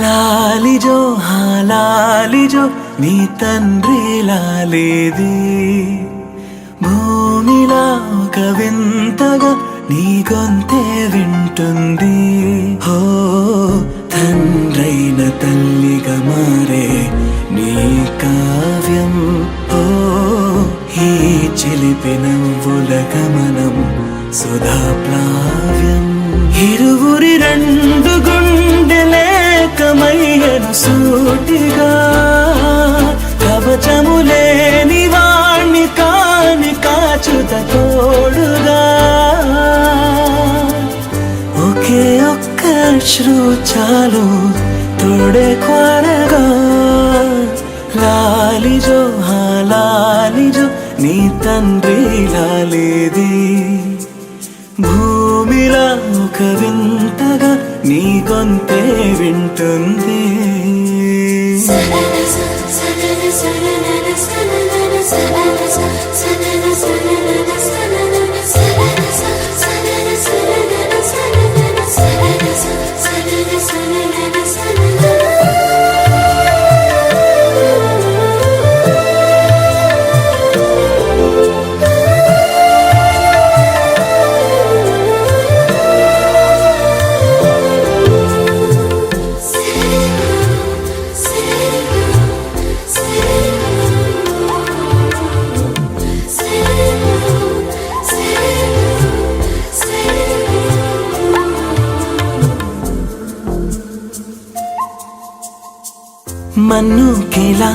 లాలిజో లాలిజో నీ తండ్రి లాలేది భూమిలా ఒక వింతగా నీ గొంతే వింటుంది. హో తండ్రైన తల్లిగా మారే నీ కావ్యం. ఓ ఈ చిలిపి నవ్వుల గమనం సుధా ప్లావ్యం. ఇరువురి రెండు గుండెలేకమయ్యను సూటిగా కవచములేని వాణ్ణి కాని కాచుత తోడుగా. ఒకే ఒక్క అశ్రు చాలు తోడే క్వారగా. లాలిజో లాలిజో నీ తండ్రి లాలేది భూమిలా ఒక వింతగా నీ గొంతే వింటుంది. మన్నుకిలా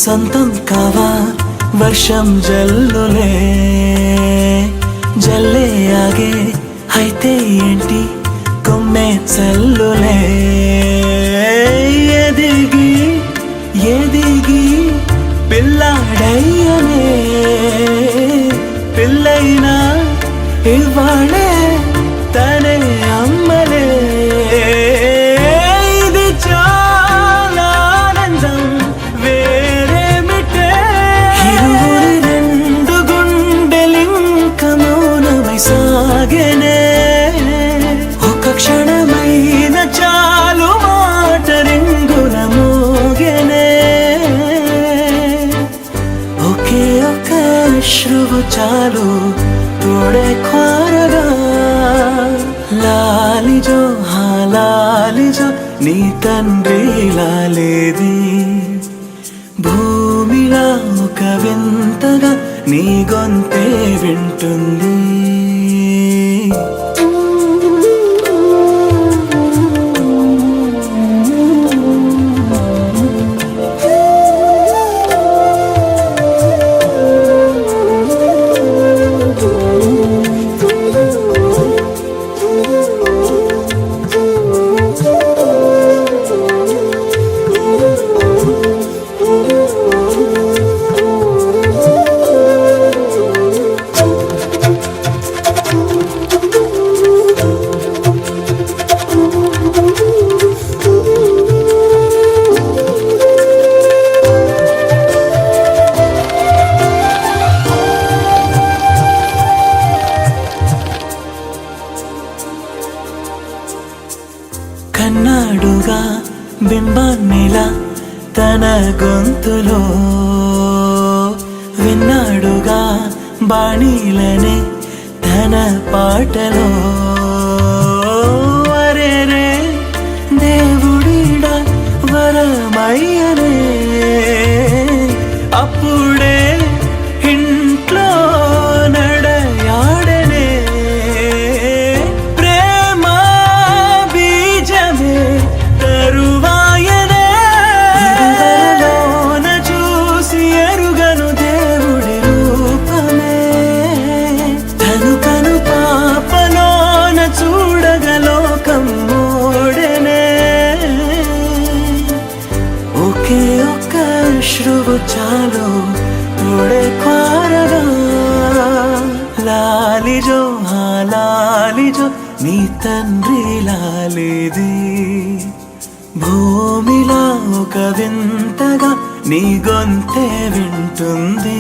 సొంతం కావా వర్షం జల్లులే జల్లే ఆగే అయితే ఏంటి కొమ్మే చల్లులే. ఎదిగి ఎదిగి పిల్లాడయ్యనే పిల్లైనా ఇవాళే తనే అమ్మలే. ఒక క్షణమైన చాలు మాట రింగుల మోగెనే. ఒకే ఒక అశ్రువు చాలు తోడే క్వారగా. లాలిజో లాలిజో నీ తండ్రి లాలేది భూమిలా ఒక వింతగా నీ గొంతే వింటుంది. కన్నాడుగా బింబాన్నిలా తన గొంతులో విన్నాడుగా బాణీలనే తన పాటలో. అరేరే దేవుడిడా వరమయ్యనే అప్పుడే ఇంట్లో నడయాడనే. ప్రేమ బీజమే తరువాయనే ఇరువరలోన చూసి ఎరుగను దేవుడి రూపమే. తను కను పాపలోన చూడగలోకం మోడెనే. ఒకే ఒక్క అశ్రువు చాలు తోడే క్వారగా. లాలిజో లాలిజో నీ తండ్రి లాలేది భూమిలా ఒక వింతగా నీ గొంతే వింటుంది.